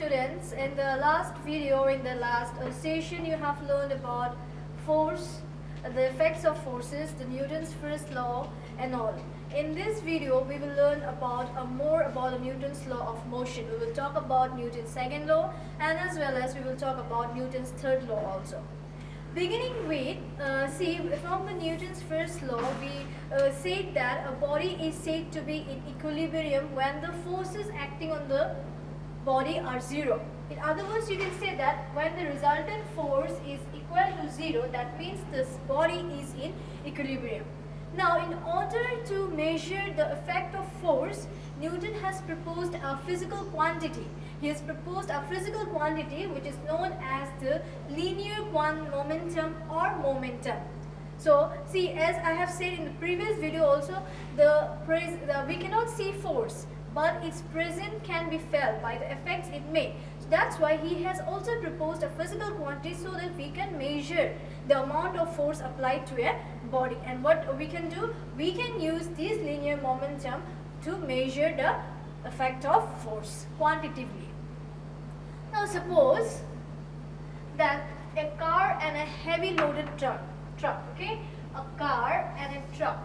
students, in the last video, in the last session, you have learned about force, the effects of forces, the Newton's first law and all. In this video, we will learn about more about the Newton's law of motion. We will talk about Newton's second law, and as well as we will talk about Newton's third law also. Beginning with, see, from the Newton's first law, we said that a body is said to be in equilibrium when the forces acting on the body are zero. In other words, you can say that when the resultant force is equal to zero, that means this body is in equilibrium. Now, in order to measure the effect of force, Newton has proposed a physical quantity. He has proposed a physical quantity which is known as the linear momentum or momentum. So, see, as I have said in the previous video also, we cannot see force, but its presence can be felt by the effects it may. So that's why he has also proposed a physical quantity so that we can measure the amount of force applied to a body. And what we can do, we can use this linear momentum to measure the effect of force quantitatively. Now suppose that a car and a heavy loaded truck, okay, a car and a truck,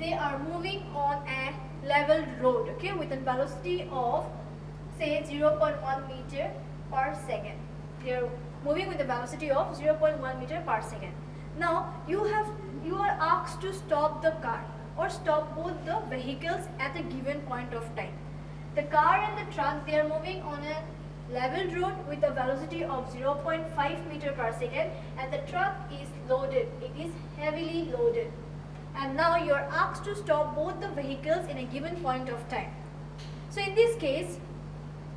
they are moving on a level road, okay, with a velocity of say 0.1 meter per second. They are moving with a velocity of 0.1 meter per second. Now you are asked to stop the car or stop both the vehicles at a given point of time. The car and the truck, they are moving on a level road with a velocity of 0.5 meter per second, and the truck is loaded. It is heavily loaded. And now you are asked to stop both the vehicles in a given point of time. So in this case,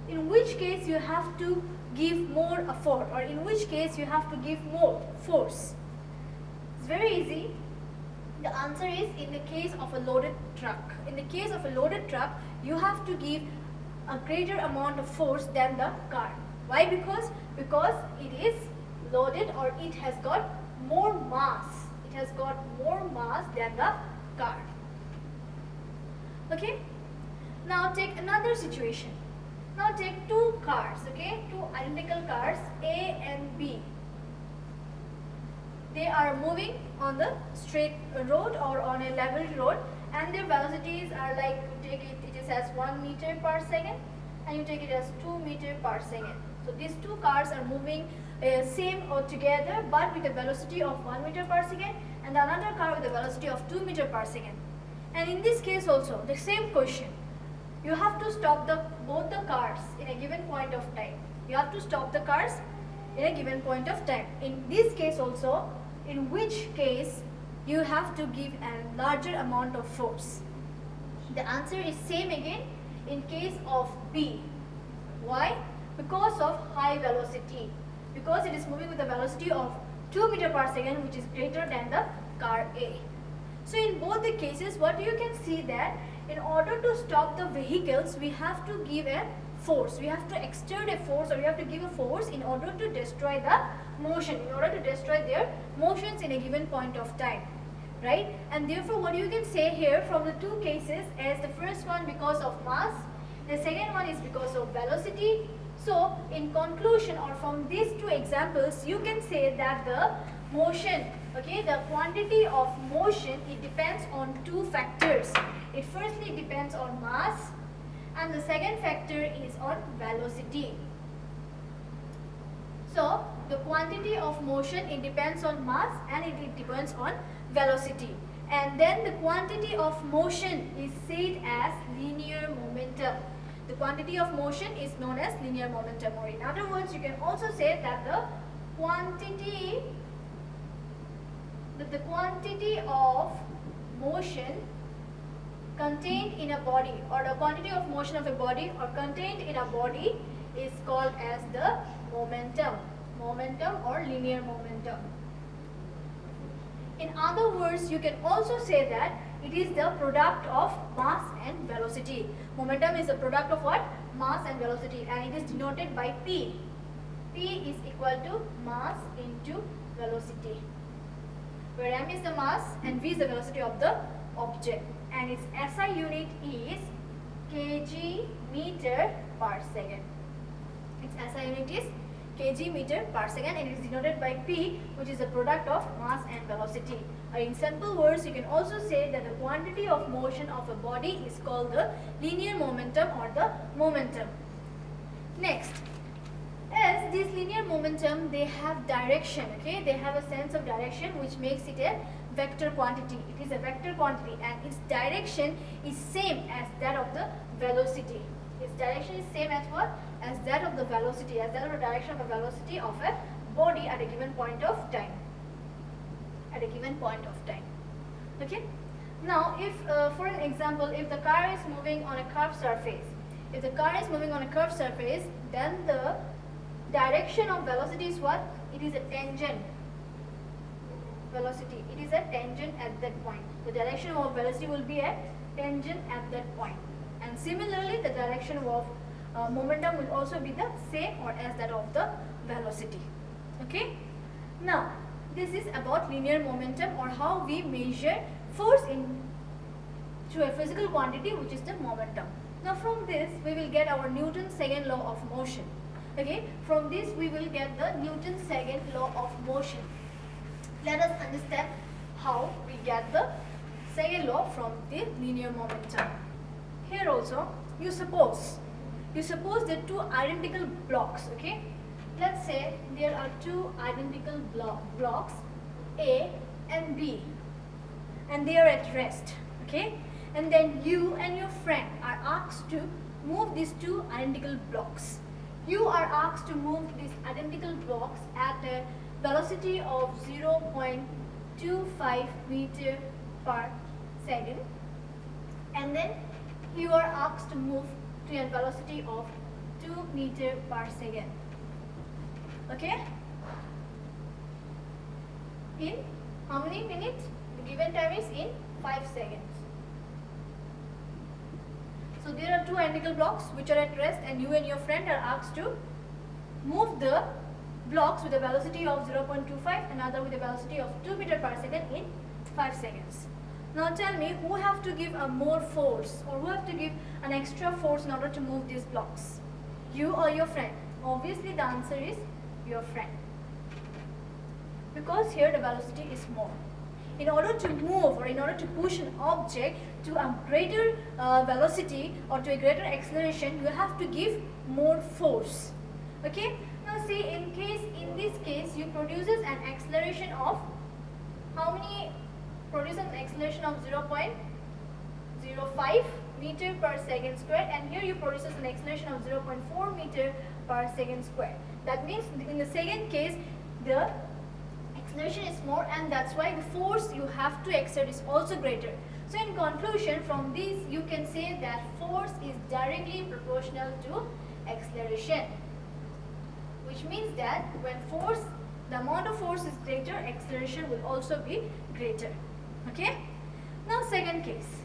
in which case you have to give more effort, or in which case you have to give more force? It's very easy. The answer is in the case of a loaded truck. In the case of a loaded truck, you have to give a greater amount of force than the car. Why? Because it is loaded, or it has got more mass. It has got more mass than the car. Okay? Now take another situation. Now take two cars, okay? Two identical cars, A and B. They are moving on the straight road or on a level road, and their velocities are like, you take it is as 1 meter per second, and you take it as 2 meter per second. So these two cars are moving same or together, but with a velocity of 1 meter per second, and another car with a velocity of 2 meter per second. And in this case also, the same question. You have to stop both the cars in a given point of time. You have to stop the cars in a given point of time. In this case also, in which case you have to give a larger amount of force? The answer is same again in case of B. Why? Because of high velocity. Because it is moving with a velocity of 2 meter per second, which is greater than the car A. So in both the cases, what you can see that in order to stop the vehicles, we have to give a force. We have to exert a force, or we have to give a force in order to destroy the motion, in order to destroy their motions in a given point of time. Right? And therefore, what you can say here from the two cases is the first one because of mass, the second one is because of velocity. So, in conclusion, or from these two examples, you can say that the motion, okay, the quantity of motion, it depends on two factors. It firstly depends on mass, and the second factor is on velocity. So, the quantity of motion, it depends on mass, and it depends on velocity. And then the quantity of motion is said as linear momentum. The quantity of motion is known as linear momentum, or in other words, you can also say that the quantity of motion contained in a body, or the quantity of motion of a body or contained in a body is called as the momentum or linear momentum. In other words, you can also say that it is the product of mass and velocity. Momentum is the product of what? Mass and velocity, and it is denoted by P. P is equal to mass into velocity, where m is the mass and v is the velocity of the object, and its SI unit is kg meter per second. Its SI unit is kg meter per second and it is denoted by P, which is the product of mass and velocity. Or in simple words, you can also say that the quantity of motion of a body is called the linear momentum or the momentum. Next, as this linear momentum, they have direction, okay? They have a sense of direction which makes it a vector quantity. It is a vector quantity and its direction is same as that of the velocity. Its direction is same as what? As that of the velocity, as that of the direction of a velocity of a body at a given point of time. At a given point of time. Okay? Now, if for an example, if the car is moving on a curved surface, if the car is moving on a curved surface, then the direction of velocity is what? It is a tangent velocity. It is a tangent at that point. The direction of velocity will be a tangent at that point. And similarly, the direction of momentum will also be the same or as that of the velocity. Okay? Now, this is about linear momentum or how we measure force to a physical quantity, which is the momentum. Now, from this, we will get our Newton's second law of motion. Okay? From this, we will get the Newton's second law of motion. Let us understand how we get the second law from the linear momentum. Here also, you suppose there are two identical blocks, okay? Let's say there are two identical blocks, A and B, and they are at rest, okay? And then you and your friend are asked to move these two identical blocks. You are asked to move these identical blocks at a velocity of 0.25 meter per second, and then you are asked to move to a velocity of 2 meter per second. Okay? In how many minutes? The given time is in 5 seconds. So there are two identical blocks which are at rest, and you and your friend are asked to move the blocks with a velocity of 0.25, another with a velocity of 2 meter per second in 5 seconds. Now tell me, who have to give a more force or who have to give an extra force in order to move these blocks? You or your friend? Obviously the answer is your friend. Because here the velocity is more. In order to move or in order to push an object to a greater velocity or to a greater acceleration, you have to give more force. Okay? Now see, in this case, you produces an acceleration of how many? Produces an acceleration of 0.05 meter per second square, and here you produces an acceleration of 0.4 meter per second square. That means in the second case, the acceleration is more, and that's why the force you have to exert is also greater. So in conclusion, from this you can say that force is directly proportional to acceleration, which means that when the amount of force is greater, acceleration will also be greater. Okay? Now second case.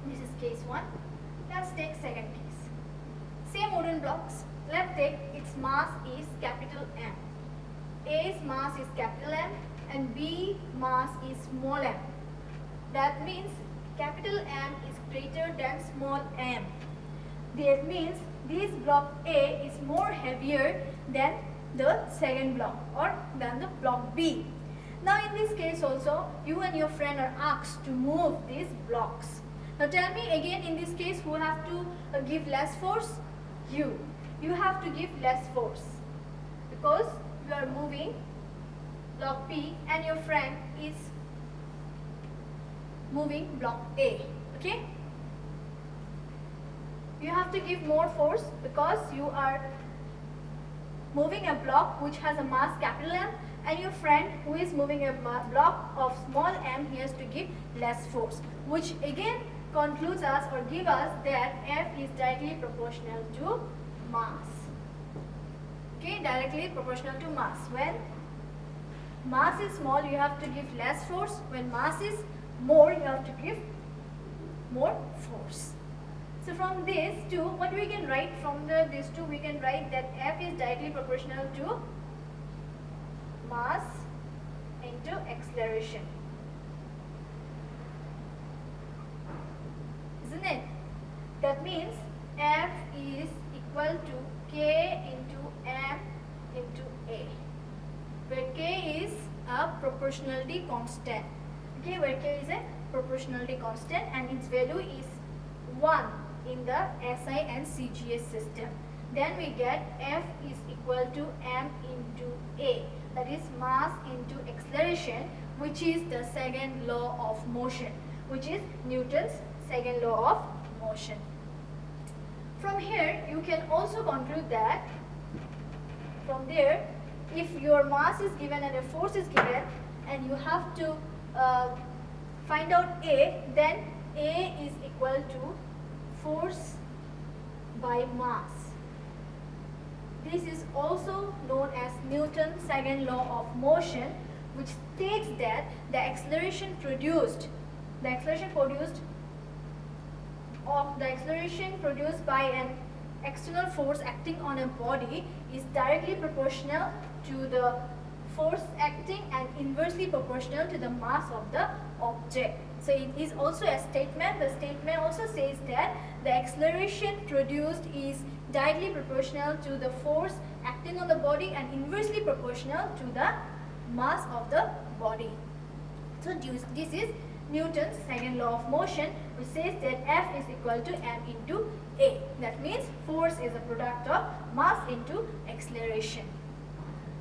This is case 1. Let's take second case. Same wooden blocks. Let's take its mass is capital M. A's mass is capital M and B mass is small m. That means capital M is greater than small m. That means this block A is more heavier than the second block or than the block B. Now in this case also, you and your friend are asked to move these blocks. Now tell me again, in this case, who have to give less force? You. You have to give less force because you are moving block B and your friend is moving block A. Okay? You have to give more force because you are moving a block which has a mass capital M, and your friend who is moving a block of small m, he has to give less force, which again concludes us or give us that F is directly proportional to mass. Okay, directly proportional to mass. When mass is small, you have to give less force. When mass is more, you have to give more force. So from these two, what we can write from these two, we can write that F is directly proportional to mass into acceleration. Isn't it? That means means F is equal to K into M into A, where K is a proportionality constant. Okay, where K is a proportionality constant and its value is 1 in the SI and CGS system. Then we get F is equal to M into A, that is mass into acceleration, which is the second law of motion, which is Newton's second law of motion. From here you can also conclude that from there, if your mass is given and a force is given and you have to find out A, then A is equal to force by mass. This is also known as Newton's second law of motion, which states that the acceleration produced by an external force acting on a body is directly proportional to the force acting and inversely proportional to the mass of the object. So it is also a statement. The statement also says that the acceleration produced is directly proportional to the force acting on the body and inversely proportional to the mass of the body. So this is Newton's second law of motion, which says that F is equal to M into A. That means force is a product of mass into acceleration.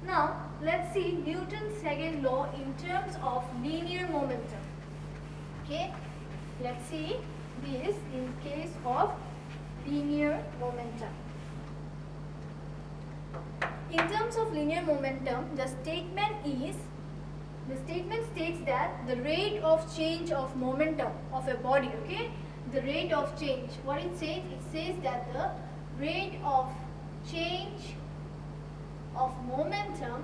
Now let's see Newton's second law in terms of linear momentum. Okay, let's see this in case of linear momentum. In terms of linear momentum, the statement states that the rate of change of momentum of a body, okay, the rate of change, what it says that the rate of change of momentum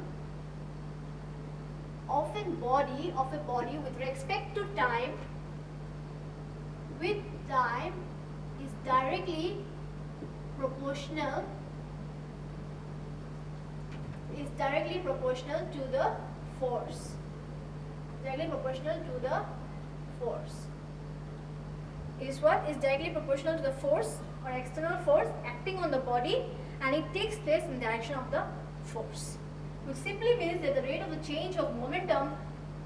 of a body with respect to time is directly proportional to the force. Directly proportional to the force is what? Is directly proportional to the force or external force acting on the body, and it takes place in the direction of the force, which simply means that the rate of the change of momentum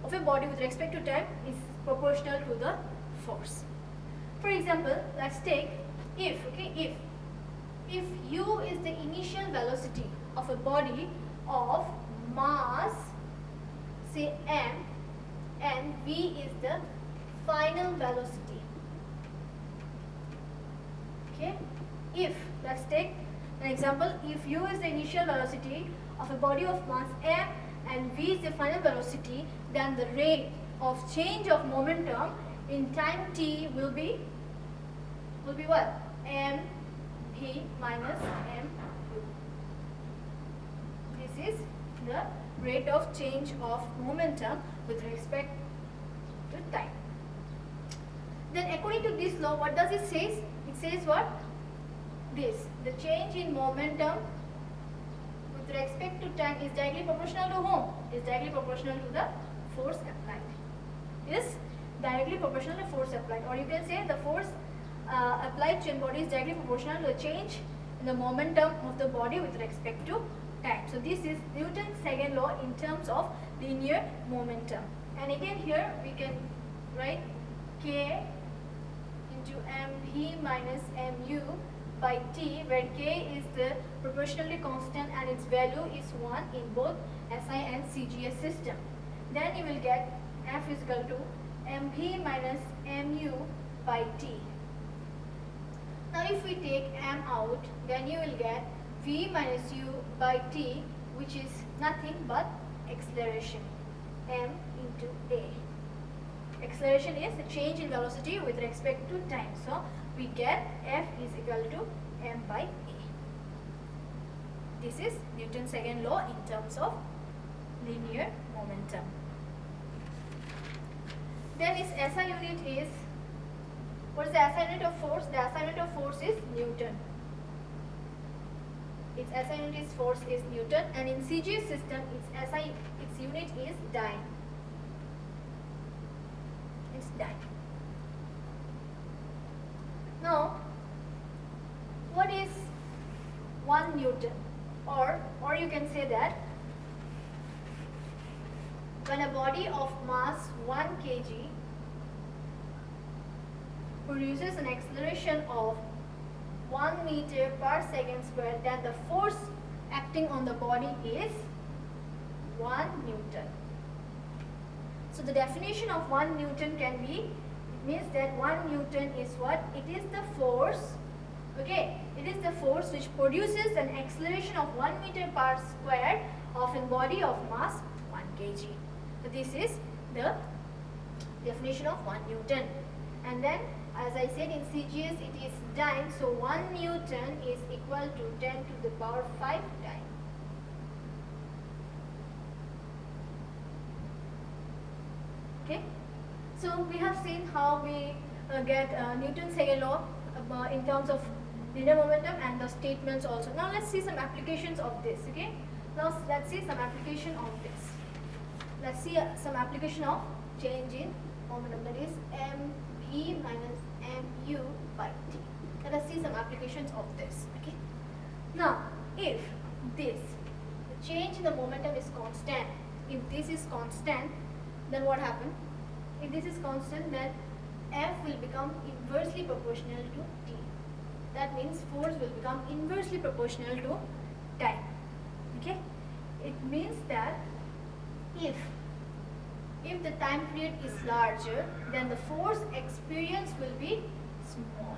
of a body with respect to time is proportional to the force. For example, let's take if u is the initial velocity of a body of mass say m and v is the final velocity. Okay, if let's take an example, if u is the initial velocity of a body of mass m and v is the final velocity, then the rate of change of momentum in time t will be what? M v minus m u. This is the rate of change of momentum with respect to time. Then according to this law, what does it say? It says what? This, the change in momentum with respect to time is directly proportional to whom? Is directly proportional to the force applied. Is directly proportional to force applied, or you can say the force applied to a body is directly proportional to the change in the momentum of the body with respect to time. So this is Newton's second law in terms of linear momentum. And again here we can write k into mv minus mu by t, where k is the proportionality constant and its value is 1 in both SI and CGS system. Then you will get F is equal to mv minus mu by t. Now if we take m out, then you will get v minus u by t, which is nothing but acceleration, m into a. Acceleration is the change in velocity with respect to time. So we get F is equal to m by a. This is Newton's second law in terms of linear momentum. Then its SI unit is, what is the SI unit of force? The SI unit of force is Newton. Its SI unit is force is Newton, and in CGS system its unit is dyne. It's dyne. Now Newton. Or you can say that when a body of mass 1 kg produces an acceleration of 1 meter per second square, then the force acting on the body is 1 Newton. So the definition of 1 Newton can be, it means that 1 Newton is what? It is the force, okay, it is the force which produces an acceleration of 1 meter per square of a body of mass 1 kg. So this is the definition of 1 Newton. And then as I said in CGS it is dyne, so 1 Newton is equal to 10 to the power 5 dyne. Okay, so we have seen how we get Newton's second law in terms of linear momentum and the statements also. Now let's see some applications of this. Okay, now let's see some application of this. Let's see some application of change in momentum, that is mv minus mu by t. Let us see some applications of this. Okay, now if the change in the momentum is constant, if this is constant, then what happens? If this is constant, then F will become inversely proportional to T. That means force will become inversely proportional to time. Okay, it means that if the time period is larger, then the force experience will be small.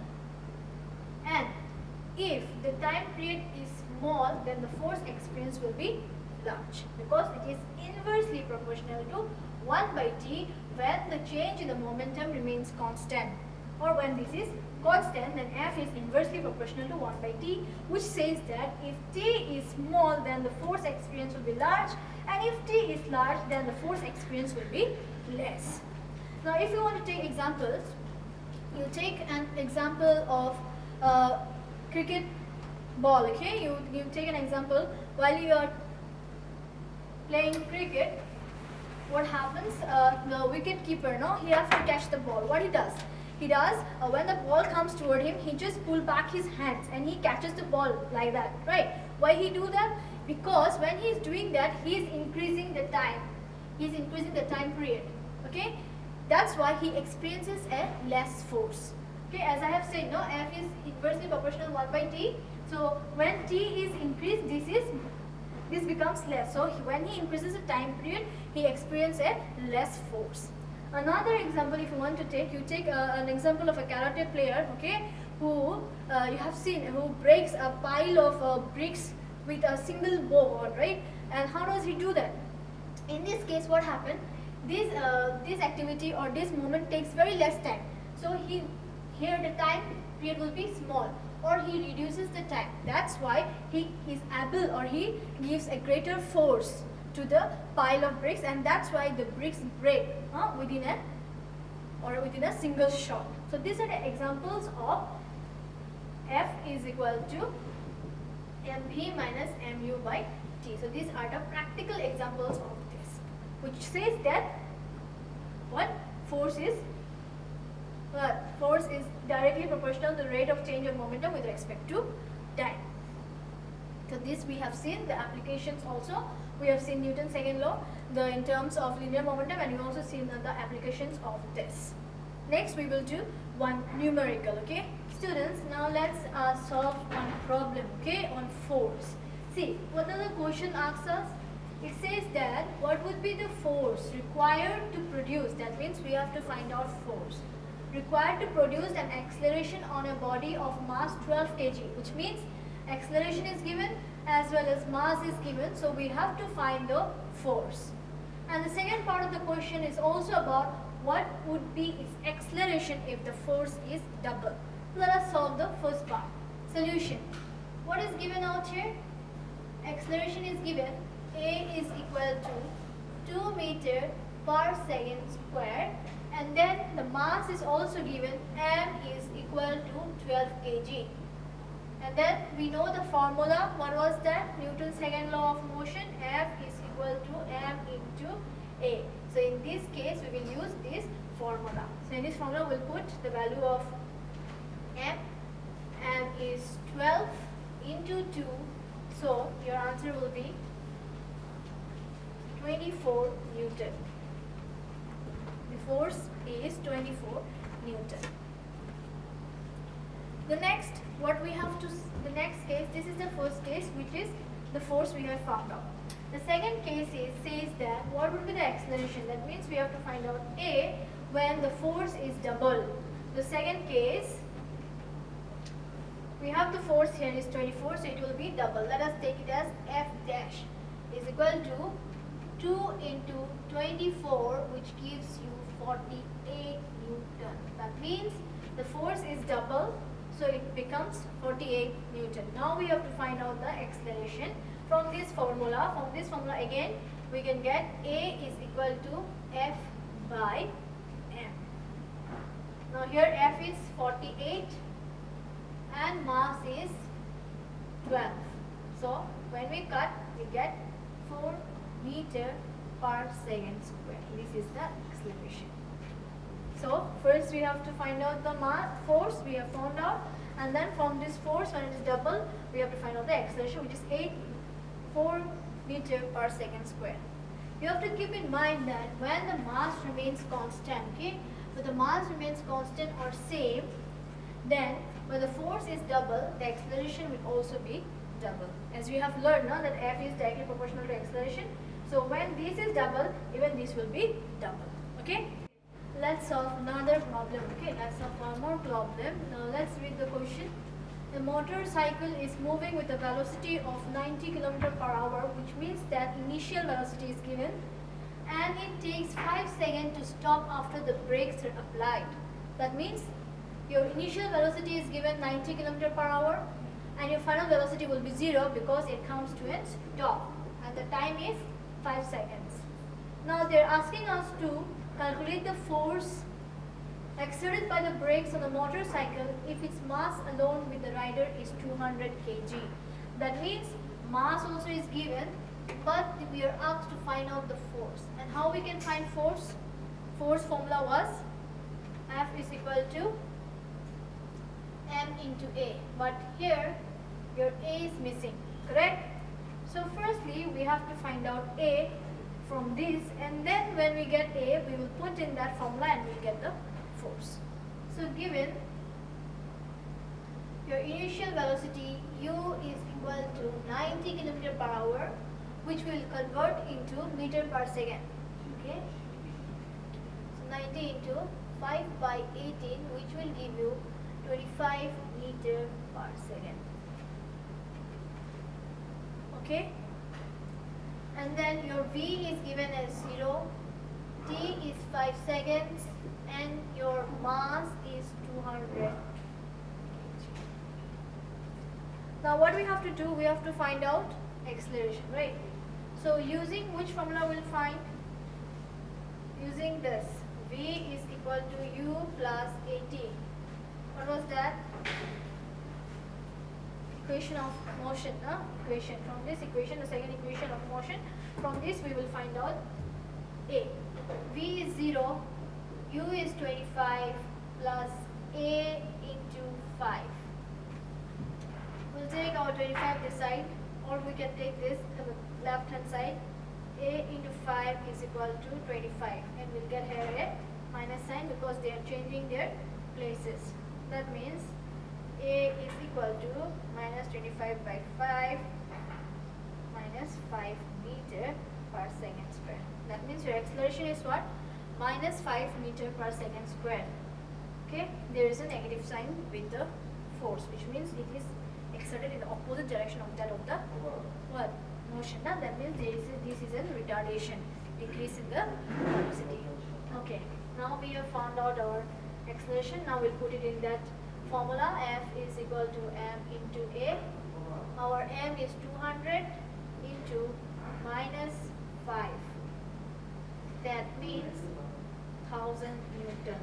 And if the time period is small, then the force experience will be large, because it is inversely proportional to 1 by t when the change in the momentum remains constant. Or when this is constant, then F is inversely proportional to 1 by t, which says that if t is small, then the force experience will be large, and if t is large, then the force experience will be less. Now if you want to take examples, you take an example of cricket ball. Okay, you take an example while you are playing cricket. What happens? The wicket keeper, no, he has to catch the ball. What he does? He does, when the ball comes toward him, he just pull back his hands and he catches the ball like that, right? Why he do that? Because when he is doing that, he is increasing the time. He is increasing the time period. Okay, that's why he experiences a less force. Okay, as I have said, no, F is inversely proportional 1 by t. So when t is increased, this becomes less. So when he increases the time period, he experiences a less force. Another example, if you want to take, you take an example of a karate player, okay, who you have seen, who breaks a pile of bricks with a single bow, right? And how does he do that? In this case, what happened? This activity or this movement takes very less time. So here the time period will be small, or he reduces the time. That's why he is able, or he gives a greater force to the pile of bricks, and that's why the bricks break within a single shot. So these are the examples of F is equal to mv minus mu by t. So these are the practical examples of this, which says that what force is directly proportional to the rate of change of momentum with respect to time. So this we have seen the applications also. We have seen Newton's second law, in terms of linear momentum, and we also seen the applications of this. Next we will do one numerical. Okay, students, now let's solve one problem, okay, on force. See, what does the question asks us? It says that what would be the force required to produce, that means we have to find out force required to produce an acceleration on a body of mass 12 kg, which means acceleration is given as well as mass is given, so we have to find the force. And the second part of the question is also about what would be its acceleration if the force is double. Let us solve the first part. Solution. What is given out here? Acceleration is given. A is equal to 2 meter per second square, and then the mass is also given. M is equal to 12 kg. And then we know the formula. What was that? Newton's second law of motion. F is equal to m into a. So in this case, we will use this formula. So in this formula, we'll put the value of m. M is 12 into 2 So your answer will be 24 Newton. The force is 24 Newton. The next case, this is the first case, which is the force we have found out. The second case says that what would be the acceleration? That means we have to find out A when the force is double. The second case, we have the force here is 24, so it will be double. Let us take it as F dash is equal to 2 into 24, which gives you 48 Newton. That means the force is double, so it becomes 48 Newton. Now we have to find out the acceleration from this formula. From this formula again, we can get A is equal to F by M. Now here F is 48 and mass is 12. So when we cut, we get 4 meter per second square. This is the acceleration. So first we have to find out the force we have found out, and then from this force, when it is double, we have to find out the acceleration, which is 4 meter per second square. You have to keep in mind that when the mass remains constant, okay, when the mass remains constant or same, then when the force is double, the acceleration will also be double. As we have learned now that F is directly proportional to acceleration. So when this is double, even this will be double. Okay? Let's solve another problem. Okay, let's solve one more problem. Now let's read the question. The motorcycle is moving with a velocity of 90 km per hour, which means that initial velocity is given, and it takes 5 seconds to stop after the brakes are applied. That means your initial velocity is given 90 km per hour, and your final velocity will be 0 because it comes to a stop, and the time is 5 seconds. Now they are asking us to calculate the force exerted by the brakes on the motorcycle if its mass alone with the rider is 200 kg. That means mass also is given, but we are asked to find out the force. And how we can find force? Force formula was F is equal to M into A. But here your A is missing, correct? So firstly we have to find out A from this, and then when we get A, we will put in that formula and we will get the force. So given your initial velocity U is equal to 90 km per hour, which will convert into meter per second. Okay? So 90 into 5 by 18, which will give you 25 meter per second. Okay? And then your V is given as 0, T is 5 seconds, and your mass is 200. Now what we have to do, we have to find out acceleration, right? So using which formula we'll find? Using this, V is equal to U plus AT. What was that? Equation of motion, equation. From this equation, the second equation of motion, from this we will find out A. V is 0, U is 25 plus A into 5. We'll take our 25 this side, or we can take this to the left hand side. A into 5 is equal to 25, and we'll get here a minus sign because they are changing their places. That means A is equal to minus 25 by 5 minus 5 meter per second square. That means your acceleration is what? Minus 5 meter per second square. Okay, there is a negative sign with the force, which means it is exerted in the opposite direction of that of the what? Motion. Now that means this is a retardation, decrease in the velocity. Okay, now we have found out our acceleration. Now we'll put it in that formula. F is equal to M into A. Our M is 200 into minus 5. That means 1000 Newton.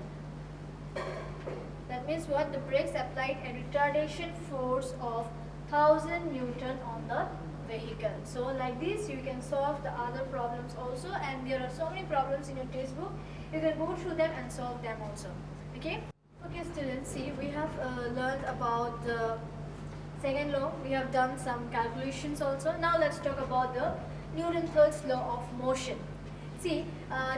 That means what? The brakes applied a retardation force of 1000 Newton on the vehicle. So like this you can solve the other problems also, and there are so many problems in your textbook. You can go through them and solve them also. Okay? Okay students, see, we have learned about the second law. We have done some calculations also. Now let's talk about the Newton's third law of motion. See,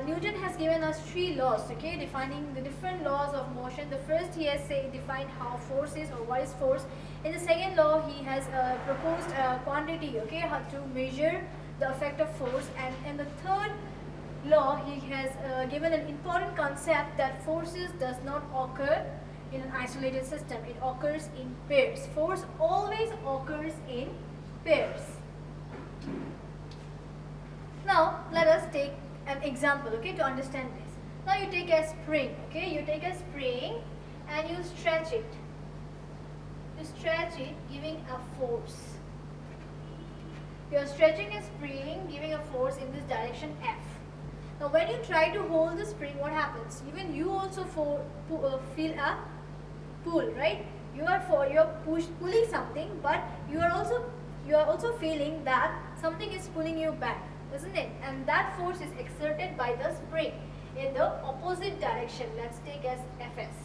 Newton has given us 3 laws, okay, defining the different laws of motion. The first he has defined how force is or what is force. In the second law, he has proposed a quantity, okay, how to measure the effect of force. And in the third law, he has given an important concept that forces does not occur in an isolated system. It occurs in pairs. Force always occurs in pairs. Now, let us take an example, okay, to understand this. Now, you take a spring, okay, you take a spring and you stretch it. You stretch it, giving a force. You are stretching a spring, giving a force in this direction F. Now, when you try to hold the spring, what happens? Even you also feel a pull, right? You are pulling something, but you are also feeling that something is pulling you back, isn't it? And that force is exerted by the spring in the opposite direction. Let's take as Fs.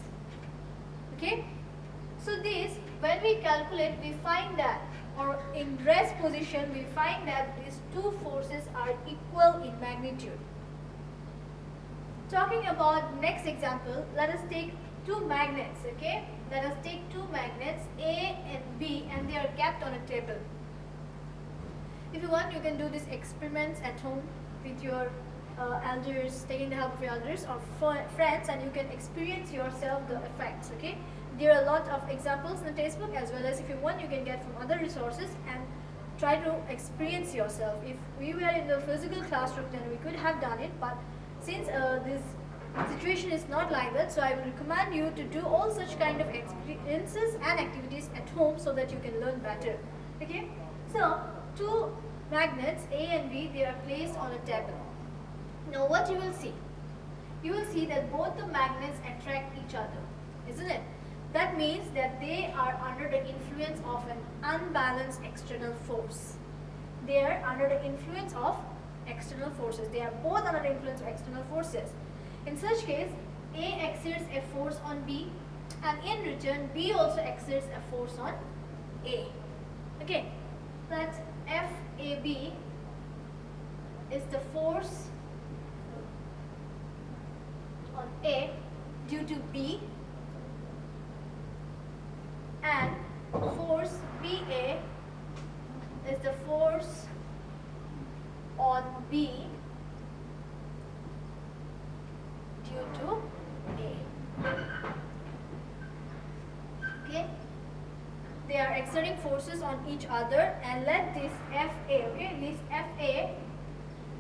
Okay? So this, when we calculate, we find that, or in rest position, we find that these two forces are equal in magnitude. Talking about next example, let us take 2 magnets, okay? Let us take 2 magnets, A and B, and they are kept on a table. If you want, you can do these experiments at home with your elders, taking the help of your elders or friends, and you can experience yourself the effects, okay? There are a lot of examples in the textbook, as well as if you want, you can get from other resources and try to experience yourself. If we were in the physical classroom, then we could have done it, but since this situation is not like that, so I will recommend you to do all such kind of experiences and activities at home so that you can learn better. Okay? So, 2 magnets A and B, they are placed on a table. Now what you will see? You will see that both the magnets attract each other, isn't it? That means that they are under the influence of an unbalanced external force. They are under the influence of external forces. They are both under the influence of external forces. In such case, A exerts a force on B, and in return, B also exerts a force on A. Okay, that FAB is the force on A due to B, and force BA is the force on B due to A. Okay, they are exerting forces on each other, and let this FA, okay, this FA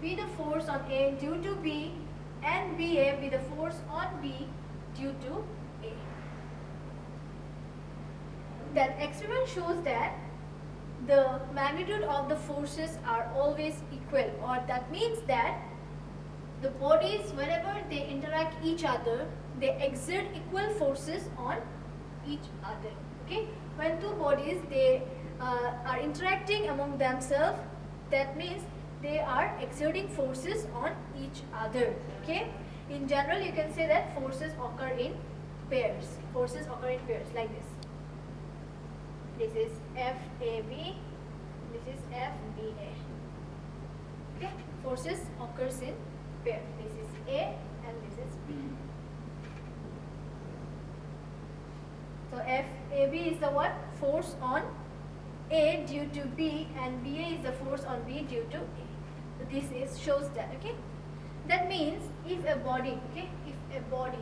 be the force on A due to B, and BA be the force on B due to A. That experiment shows that the magnitude of the forces are always equal, or that means that the bodies, whenever they interact each other, they exert equal forces on each other. Okay, when 2 bodies they are interacting among themselves, that means they are exerting forces on each other. Okay, in general you can say that forces occur in pairs. Forces occur in pairs like this. This is FAB, this is FBA. Okay, forces occurs in pair. This is A and this is B. So FAB is the what? Force on A due to B, and BA is the force on B due to A. So this shows that, okay? That means if a body, okay, if a body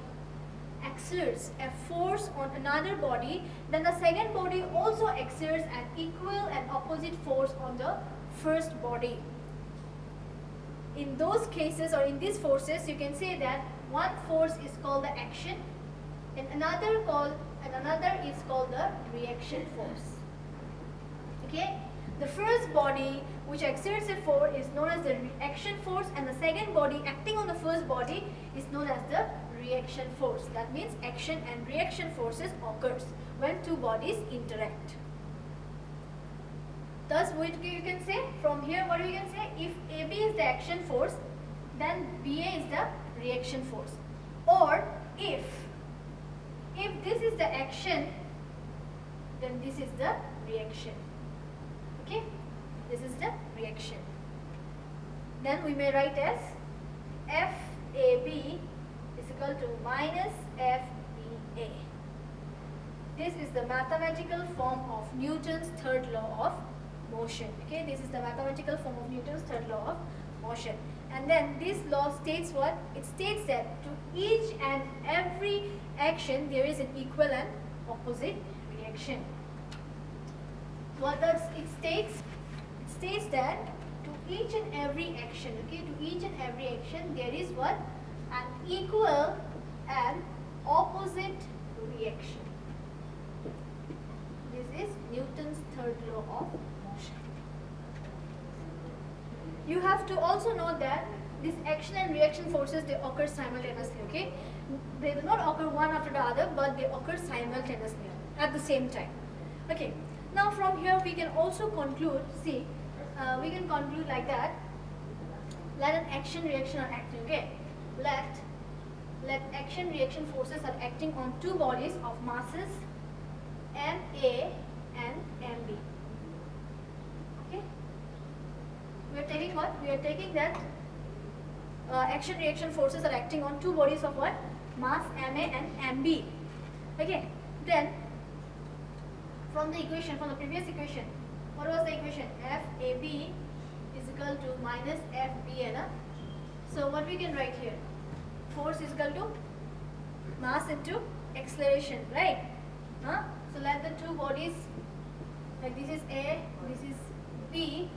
exerts a force on another body, then the second body also exerts an equal and opposite force on the first body. In those cases, or in these forces, you can say that one force is called the action, and another is called the reaction force. Okay, the first body which exerts a force is known as the reaction force, and the second body acting on the first body is known as the reaction force. That means action and reaction forces occurs when 2 bodies interact. Thus, what you can say from here, what we can say, if AB is the action force, then BA is the reaction force. Or if this is the action, then this is the reaction. Okay, this is the reaction. Then we may write as FAB is equal to minus FBA. This is the mathematical form of Newton's third law of motion. Okay, this is the mathematical form of Newton's third law of motion. And then this law states what? It states that to each and every action there is an equal and opposite reaction. What does it states? It states that to each and every action, okay, to each and every action there is what? An equal and opposite reaction. This is Newton's third law of motion. You have to also know that this action and reaction forces, they occur simultaneously, okay? They do not occur one after the other, but they occur simultaneously at the same time. Okay, now from here we can also conclude, see, we can conclude like that. Let an action reaction are acting, okay? Let action reaction forces are acting on two bodies of masses MA and MB. Okay? We are taking what? We are taking that action reaction forces are acting on two bodies of what? Mass MA and MB. Okay? Then from the equation, from the previous equation, what was the equation? FAB is equal to minus FBA. So what we can write here? Force is equal to mass into acceleration, right? So let the two bodies, like this is A, this is B,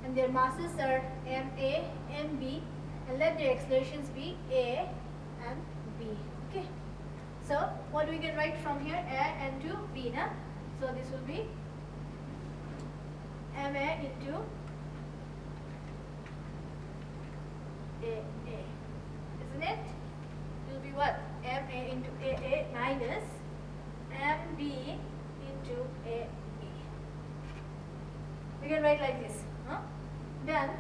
and their masses are MA and B, and let their accelerations be A and B. Okay. So what we can write from here? A and to B, na? So this will be MA into AA, isn't it? It will be what? MA into AA minus MB into AE. We can write like this. Then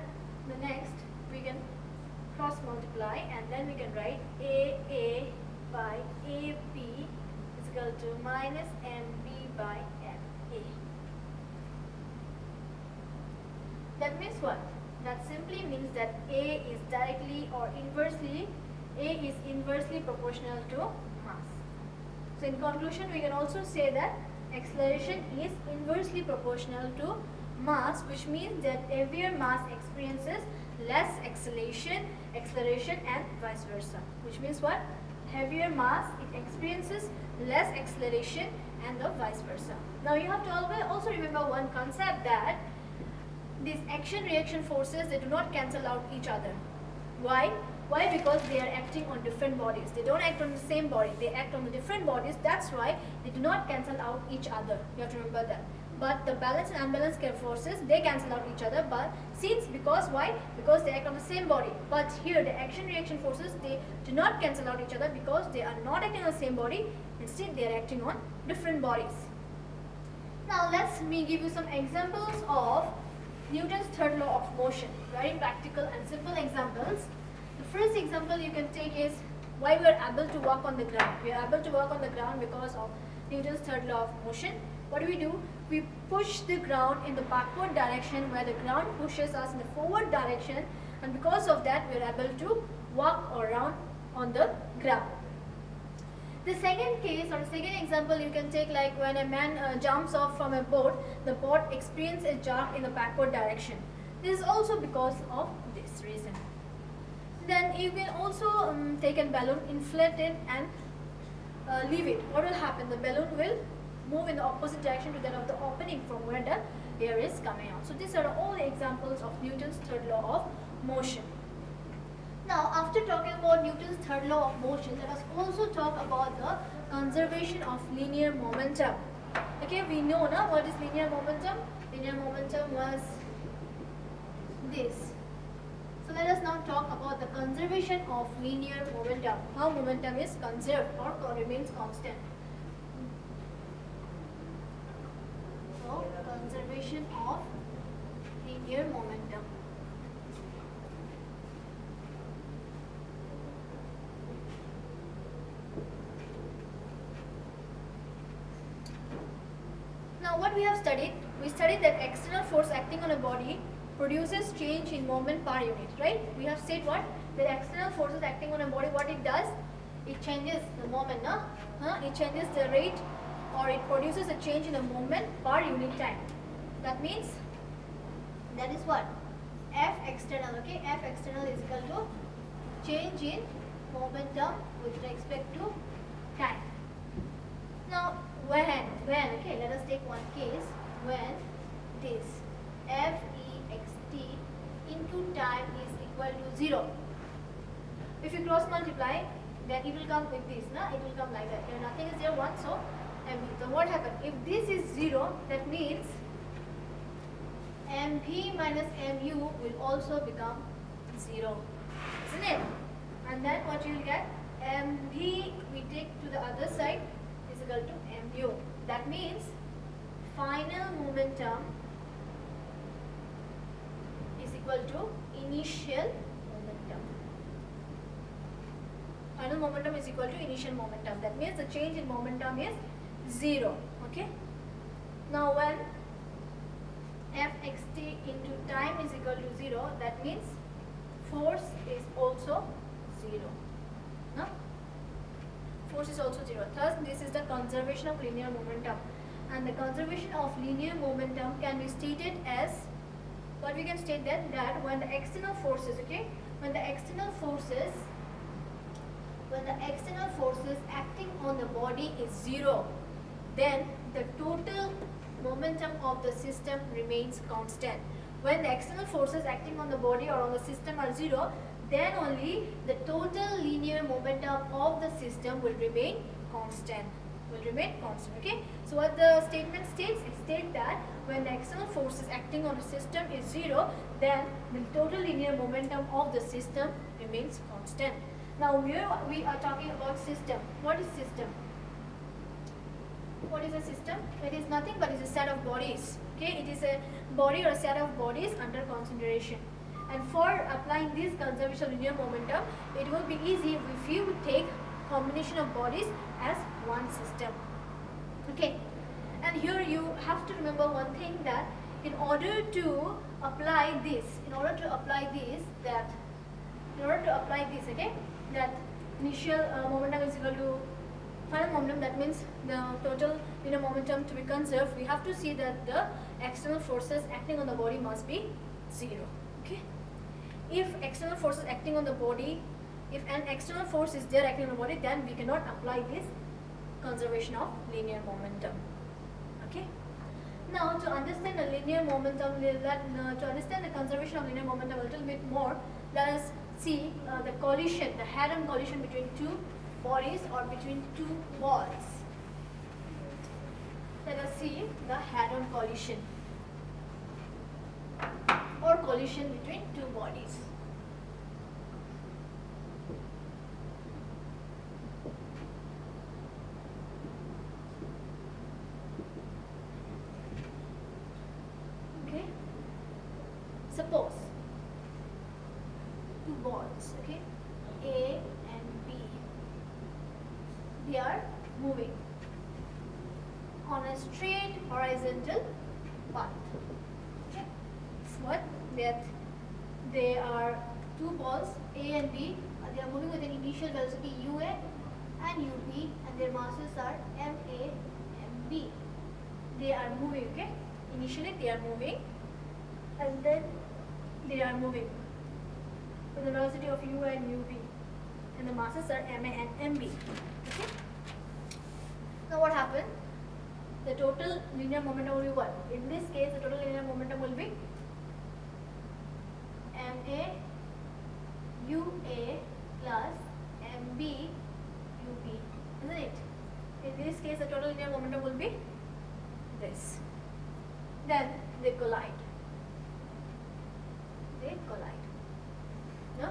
the next we can cross multiply, and then we can write AA by AP is equal to minus MB by MA. That means what? That simply means that A is directly or inversely, A is inversely proportional to mass. So in conclusion, we can also say that acceleration is inversely proportional to mass, which means that heavier mass experiences less acceleration and vice versa. Which means what? Heavier mass, it experiences less acceleration and the vice versa. Now you have to also remember one concept, that these action reaction forces, they do not cancel out each other. Why? Why? Because they are acting on different bodies. They don't act on the same body. They act on the different bodies. That's why they do not cancel out each other. You have to remember that. But the balanced and unbalanced forces, they cancel out each other. But because why? Because they act on the same body. But here the action reaction forces, they do not cancel out each other because they are not acting on the same body. Instead, they are acting on different bodies. Now let me give you some examples of Newton's third law of motion. Very practical and simple examples. The first example you can take is why we are able to walk on the ground. We are able to walk on the ground because of Newton's third law of motion. What do? We push the ground in the backward direction, where the ground pushes us in the forward direction, and because of that we are able to walk around on the ground. The second case, or the second example you can take, like when a man jumps off from a boat, the boat experiences a jerk in the backward direction. This is also because of this reason. Then you can also take a balloon, inflate it and leave it. What will happen? The balloon will move in the opposite direction to that of the opening from where the air is coming out. So these are all the examples of Newton's third law of motion. Now after talking about Newton's third law of motion, let us also talk about the conservation of linear momentum. Okay, we know now what is linear momentum. Linear momentum was this. So let us now talk about the conservation of linear momentum. How momentum is conserved or remains constant. So conservation of linear momentum. Now what we have studied? We studied that external force acting on a body produces change in moment per unit, right? We have said what? The external forces acting on a body, what it does? It changes the moment, no? It changes the rate, or it produces a change in the moment per unit time. That means, that is what? F external, okay? F external is equal to change in momentum with respect to time. Now, when, okay, let us take one case, when this Fext into time is equal to 0. If you cross multiply, then it will come with this, no? It will come like that. Here nothing is there, 1, so mv. So what happens? If this is 0, that means mv minus mu will also become 0, isn't it? And then what you will get? Mv we take to the other side is equal to mu. That means final momentum is equal to initial momentum. Final momentum is equal to initial momentum. That means the change in momentum is 0. Okay. Now when Fxt into time is equal to 0, that means force is also 0. No? Force is also 0. Thus, this is the conservation of linear momentum. And the conservation of linear momentum can be stated as, what we can state that when the external forces, okay, when the external forces acting on the body is 0, then the total momentum of the system remains constant. When the external forces acting on the body or on the system are 0, then only the total linear momentum of the system will remain constant. Okay. So what the statement states? It states that when the external forces acting on the system is 0, then the total linear momentum of the system remains constant. Now here we are talking about system. What is system? What is a system? It is nothing but it is a set of bodies. Okay, it is a body or a set of bodies under consideration. And for applying this conservation of linear momentum, it will be easy if you take combination of bodies as one system. Okay, and here you have to remember one thing, that in order to apply this, okay, that initial momentum is equal to final momentum, that means the total linear momentum to be conserved, we have to see that the external forces acting on the body must be 0. Okay, if external forces acting on the body, if an external force is there acting on the body, then we cannot apply this conservation of linear momentum. Okay. Now to understand the linear momentum, to understand the conservation of linear momentum a little bit more, let us see the collision, the head-on collision between two bodies or between two balls. Let us see the head-on collision or collision between two bodies. Okay. Suppose two balls, okay, A and B, they are moving on a straight horizontal path. Okay. So what? That they are two balls A and B. They are moving with an initial velocity UA and UB, and their masses are MA and B. They are moving. Okay. Initially they are moving, and then they are moving with the velocity of UA and UB, and the masses are MA and MB. Okay. Now what happened? The total linear momentum will be what? In this case, the total linear momentum will be MA UA plus MB UB, isn't it? In this case, the total linear momentum will be this. Then they collide. No?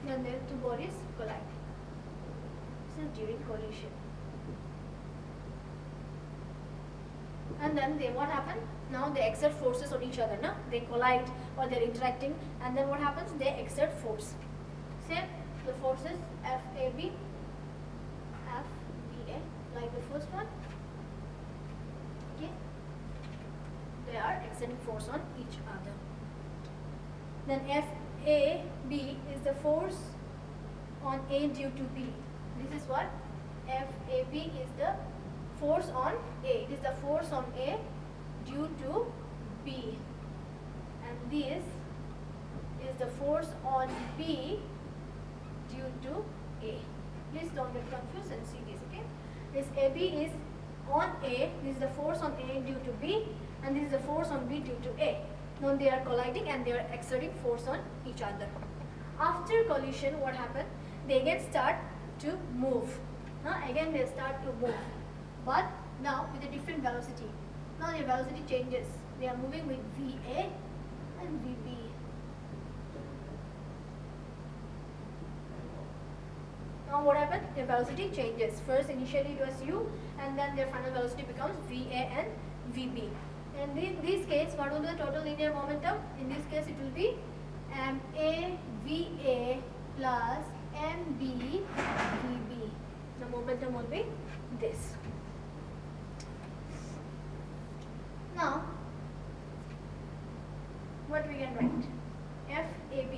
Then the two bodies collide. This is during collision. And then what happened? Now they exert forces on each other. No? They collide or they're interacting, and then what happens? They exert force. Same, the forces FAB, FBA, like the first one. Okay. force on each other. Then FAB is the force on A due to B. This is what? FAB is the force on A. It is the force on A due to B. And this is the force on B due to A. Please don't get confused and see this, okay? This AB is on A, this is the force on A due to B, and this is the force on B due to A. Now they are colliding and they are exerting force on each other. After collision, what happened? They again start to move. Again they start to move, but now with a different velocity. Now their velocity changes. They are moving with VA and VB. Now what happened? Their velocity changes. First initially it was U, and then their final velocity becomes VA and VB. And in this case, what will be the total linear momentum? In this case it will be MA VA plus MB VB. The momentum will be this. Now what we can write? FAB.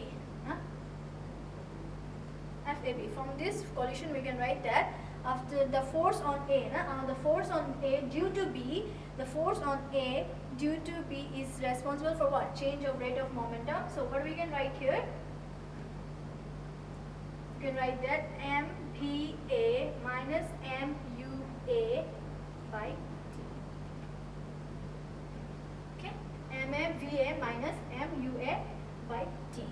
FAB. From this collision we can write that after the force on A, the force on A due to B, the force on A due to B is responsible for what? Change of rate of momentum. So what we can write here? You can write that MPA minus MUA by T. Okay? MVA minus MUA by T.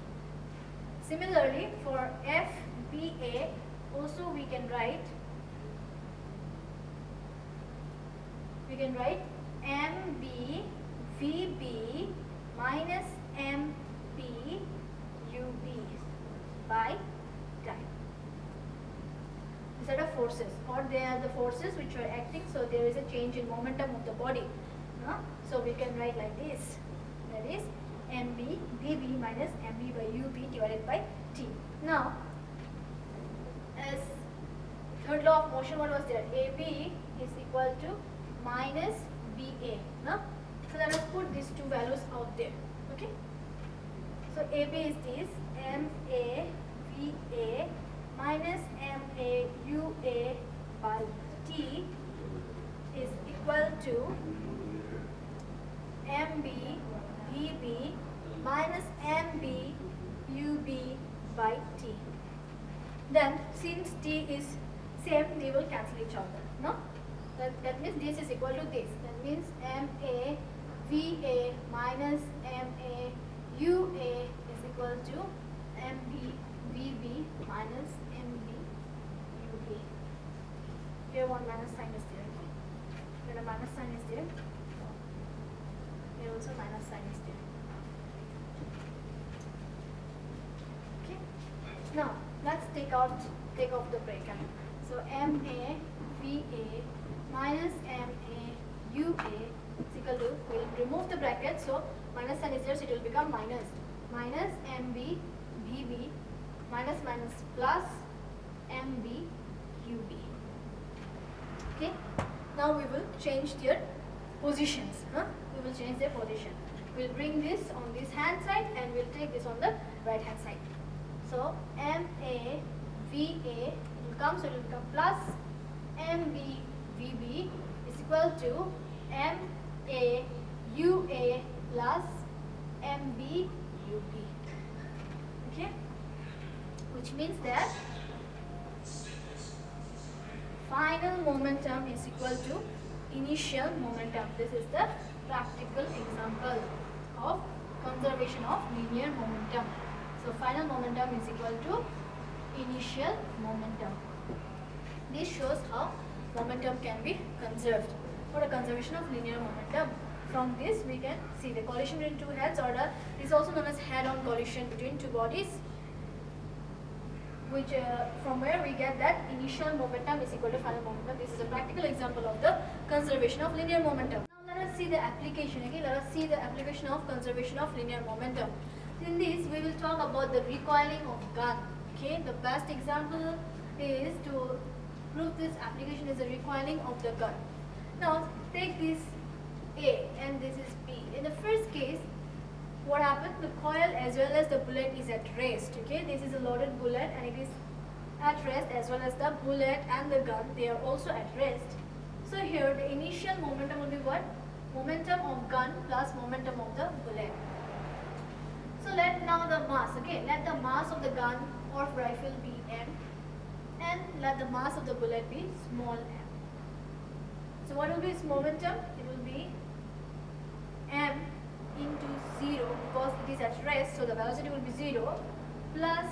Similarly, for FBA, also we can write MB VB minus MP UB by time. These are the forces, or they are the forces which are acting, so there is a change in momentum of the body. So we can write like this, that is MB VB minus MB by UB divided by T. Now, as third law of motion, what was there? AB is equal to minus BA. So let us put these two values out there. Okay. So AB is this MA VA minus MA UA by T is equal to MB VB minus MB UB by T. Then since T is same, they will cancel each other. No? That means this is equal to this. That means MA VA minus MA UA is equal to MB VB minus MB UB. Here one minus sign is there. When a minus sign is there, here also minus sign is there. Okay. Now let's take off the bracket. So MA VA minus MA UA is equal to, we'll remove the bracket, so minus sign is there, so it will become minus MB VB minus plus MB UB. Okay. Now we will change their positions. We will change their position. We'll bring this on this hand side and we'll take this on the right hand side. So MA VA will come, so it will become plus MB VB is equal to MA UA plus MB UB. Okay? Which means that final momentum is equal to initial momentum. This is the practical example of conservation of linear momentum. So final momentum is equal to initial momentum. This shows how momentum can be conserved. For the conservation of linear momentum, from this we can see the collision between two heads, or is also known as head-on collision between two bodies, which from where we get that initial momentum is equal to final momentum. This is a practical example of the conservation of linear momentum. Now let us see the application. Okay, let us see the application of conservation of linear momentum. In this, we will talk about the recoiling of gun. Okay, the best example is to prove this application is the recoiling of the gun. Now take this A and this is B. In the first case, what happened? The coil as well as the bullet is at rest. Okay, this is a loaded bullet and it is at rest, as well as the bullet and the gun, they are also at rest. So here the initial momentum will be what? Momentum of gun plus momentum of the bullet. So let now the mass, okay, let the mass of the gun or rifle be m and let the mass of the bullet be small m. So what will be its momentum? It will be m into 0 because it is at rest, so the velocity will be 0 plus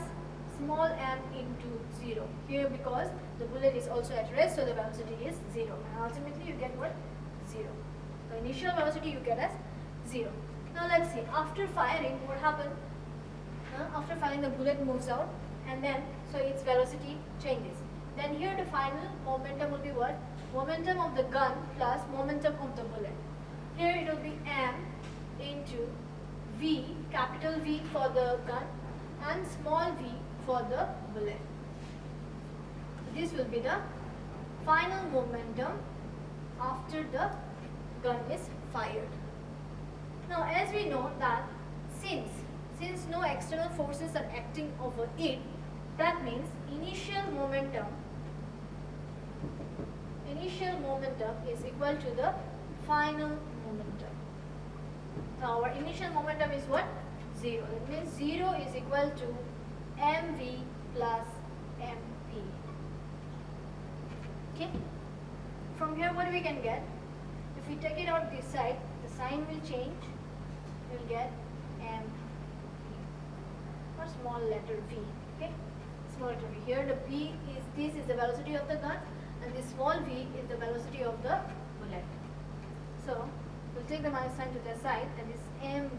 small m into 0. Here because the bullet is also at rest, so the velocity is 0 and ultimately you get what? 0. The initial velocity you get as 0. Now let's see, after firing what happened? After firing the bullet moves out and then so its velocity changes. Then here the final momentum will be what? Momentum of the gun plus momentum of the bullet. Here it will be m into v, capital V for the gun and small v for the bullet. This will be the final momentum after the gun is fired. Now as we know that since no external forces are acting over it, that means initial momentum is equal to the final momentum. Now our initial momentum is what? 0. That means 0 is equal to mv plus mp. Okay. From here what we can get? If we take it out this side, the sign will change. We will get mp or small letter v. Okay. Small letter v. Here the v is, this is the velocity of the gun and this small v is the velocity of the bullet. So we'll take the minus sign to the side, and this mv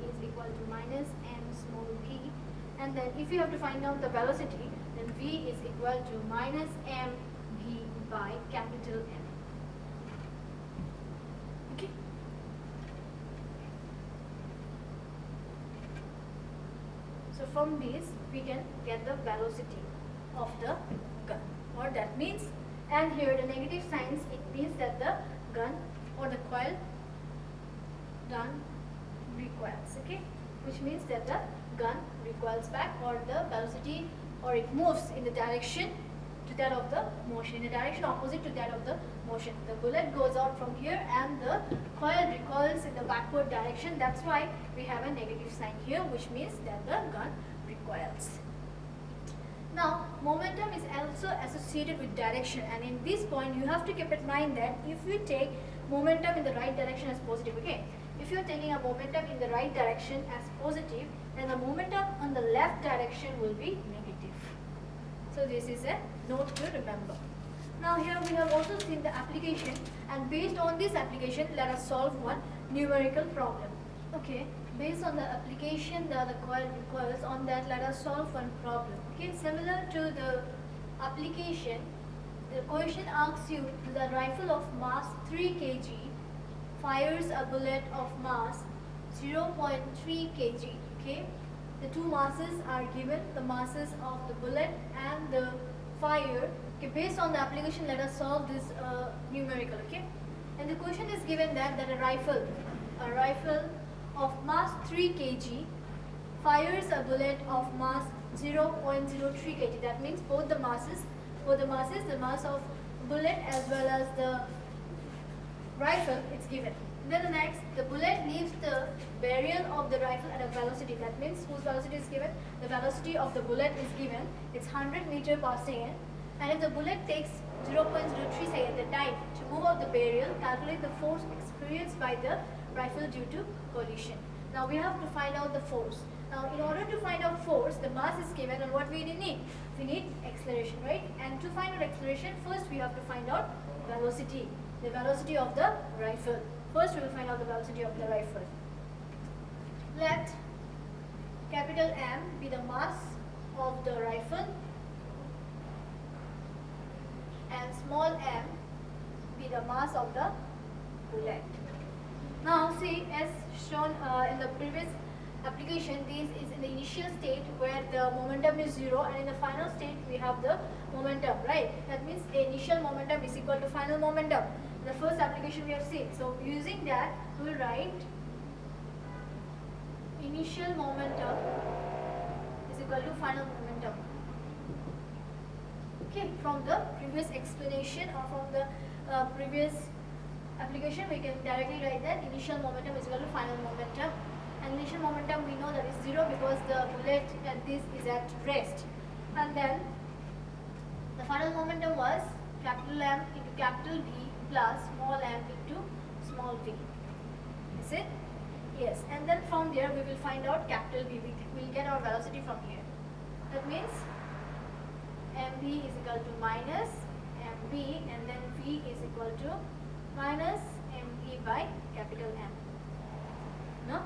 is equal to minus m small v, and then if you have to find out the velocity, then v is equal to minus mv by capital M. Okay. So from this we can get the velocity of the gun, or that means, and here the negative signs, it means that the gun or the coil gun recoils, okay, which means that the gun recoils back, or the velocity, or it moves in the direction to that of the motion, in the direction opposite to that of the motion. The bullet goes out from here and the coil recoils in the backward direction. That's why we have a negative sign here, which means that the gun recoils. Now momentum is also associated with direction, and in this point you have to keep in mind that if you take momentum in the right direction as positive, okay, if you are taking a momentum in the right direction as positive, then the momentum on the left direction will be negative. So this is a note to remember. Now here we have also seen the application, and based on this application let us solve one numerical problem. Okay, based on the application that the coil recoils, on that let us solve one problem. Okay, similar to the application, the question asks you the rifle of mass 3 kg fires a bullet of mass 0.3 kg. Okay, the two masses are given, the masses of the bullet and the fire. Okay, based on the application let us solve this numerical. Okay, and the question is given that a rifle of mass 3 kg fires a bullet of mass 0.03 kg. That means both the masses, the mass of bullet as well as the rifle, it's given. Then the next, the bullet leaves the barrel of the rifle at a velocity. That means whose velocity is given? The velocity of the bullet is given. It's 100 meters per second. And if the bullet takes 0.03 second, the time to move out the barrel, calculate the force experienced by the rifle due to collision. Now we have to find out the force. Now in order to find out force, the mass is given, and what we need? We need acceleration, right? And to find out acceleration, first we have to find out velocity. The velocity of the rifle. First we will find out the velocity of the rifle. Let capital M be the mass of the rifle and small m be the mass of the bullet. Now see, as shown in the previous application, this is in the initial state where the momentum is 0, and in the final state we have the momentum, right? That means the initial momentum is equal to final momentum. The first application application we have seen. So using that, we will write initial momentum is equal to final momentum. Okay, from the previous explanation or from the previous application, we can directly write that initial momentum is equal to final momentum. And initial momentum we know that is 0 because the bullet at this is at rest. And then the final momentum was capital M into capital V plus small m into small v. Is it? Yes. And then from there we will find out capital V. We will get our velocity from here. That means mv is equal to minus mb, and then v is equal to minus mv by capital M. No?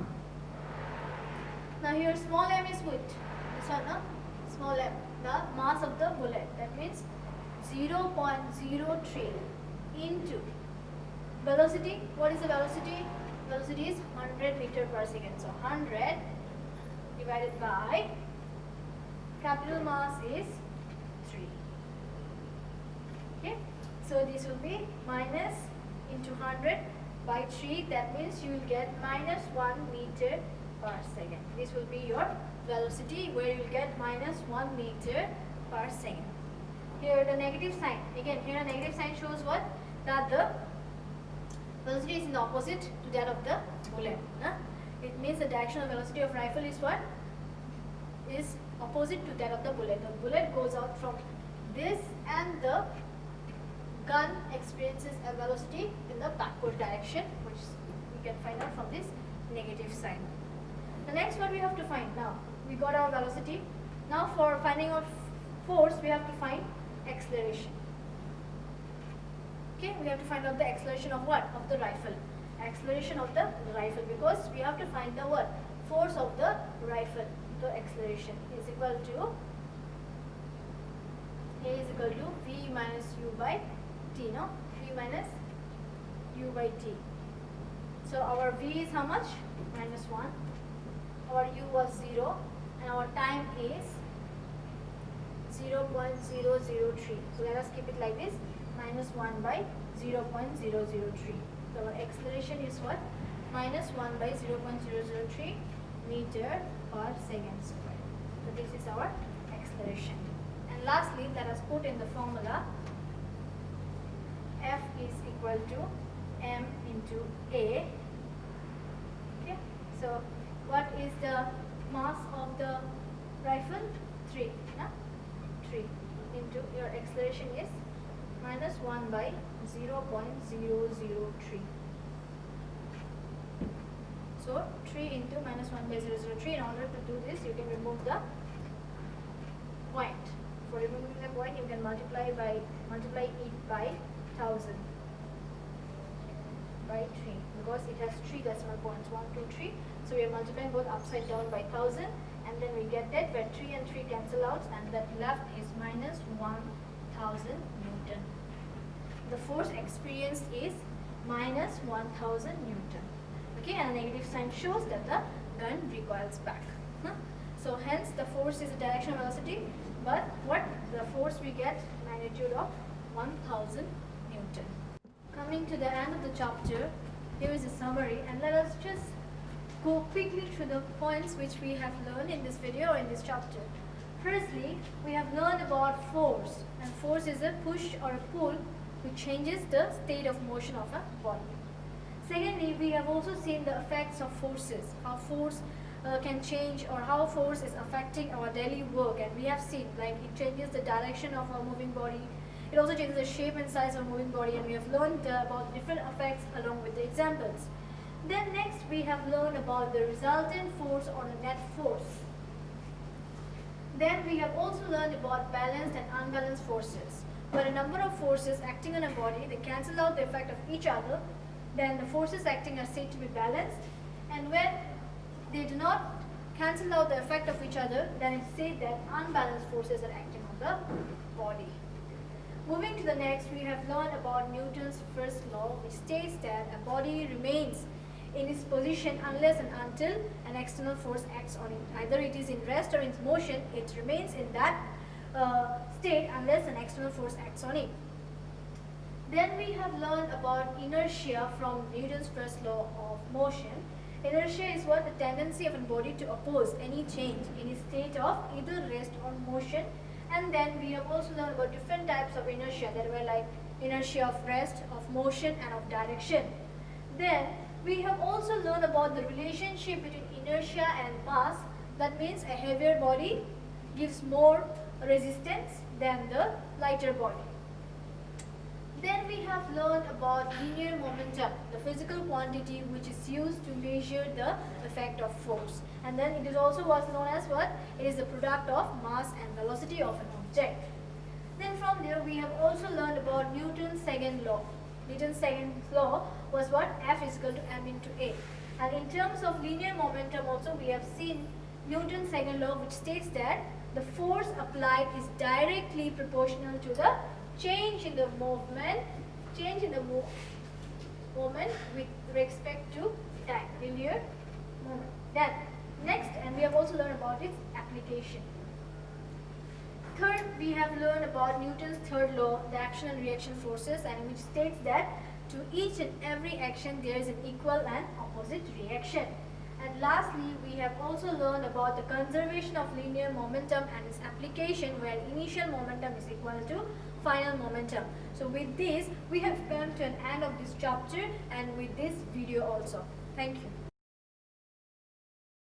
Now here small m is what? This one, no? Small m, the mass of the bullet. That means 0.03 into velocity. What is the velocity? Velocity is 100 meter per second. So 100 divided by capital mass is 3. Okay. So this will be minus into 100 by 3. That means you will get minus 1 meter per second. This will be your velocity, where you will get minus 1 meter per second. Here the negative sign. Again, here a negative sign shows what? That the velocity is in the opposite to that of the bullet. It means the directional velocity of rifle is what? Is opposite to that of the bullet. The bullet goes out from this and the gun experiences a velocity in the backward direction, which we can find out from this negative sign. The next one we have to find. Now we got our velocity. Now for finding out force, we have to find acceleration. Okay, we have to find out the acceleration of what? Of the rifle. Acceleration of the rifle, because we have to find the what? Force of the rifle. The acceleration is equal to A is equal to V minus U by T, no? V minus U by T. So our V is how much? Minus 1. Our U was 0 and our time is 0.003. So let us keep it like this, minus 1 by 0.003. So our acceleration is what? Minus 1 by 0.003 meter per second square. So this is our acceleration. And lastly, let us put in the formula. F is equal to m into A. Okay. So what is the mass of the rifle? 3. No? 3 into your acceleration is minus 1 by 0.003. So 3 into minus 1 by 0.003. In order to do this, you can remove the point. For removing the point, you can multiply it by 1000 by 3, because it has 3 decimal points, 1, 2, 3. So we are multiplying both upside down by 1000, and then we get that where 3 and 3 cancel out, and that left is minus 1000 Newton. The force experienced is minus 1000 Newton. Okay, and a negative sign shows that the gun recoils back. So hence the force is a directional velocity, but what the force we get, magnitude of 1000 Newton. Coming to the end of the chapter, here is a summary, and let us just go quickly through the points which we have learned in this video or in this chapter. Firstly, we have learned about force, and force is a push or a pull which changes the state of motion of a body. Secondly, we have also seen the effects of forces, how force can change, or how force is affecting our daily work, and we have seen like it changes the direction of our moving body. It also changes the shape and size of moving body, and we have learned about different effects along with the examples. Then next we have learned about the resultant force or the net force. Then we have also learned about balanced and unbalanced forces. When a number of forces acting on a body, they cancel out the effect of each other, then the forces acting are said to be balanced. And when they do not cancel out the effect of each other, then it's said that unbalanced forces are acting on the body. Moving to the next, we have learned about Newton's first law, which states that a body remains in its position unless and until an external force acts on it. Either it is in rest or in motion, it remains in that state unless an external force acts on it. Then we have learned about inertia from Newton's first law of motion. Inertia is what? The tendency of a body to oppose any change in its state of either rest or motion. And then we have also learned about different types of inertia that were like inertia of rest, of motion and of direction. Then we have also learned about the relationship between inertia and mass. That means a heavier body gives more resistance than the lighter body. Then we have learned about linear momentum, the physical quantity which is used to measure the effect of force. And then it is also what's known as what? It is the product of mass and velocity of an object. Then from there we have also learned about Newton's second law. Newton's second law was what? F is equal to m into a. And in terms of linear momentum also we have seen Newton's second law, which states that the force applied is directly proportional to the change in the movement, moment with respect to time, linear moment. Then next, and we have also learned about its application. Third, we have learned about Newton's third law, the action and reaction forces, and which states that to each and every action there is an equal and opposite reaction. And lastly, we have also learned about the conservation of linear momentum and its application, where initial momentum is equal to final momentum. So with this, we have come to an end of this chapter and with this video also. Thank you.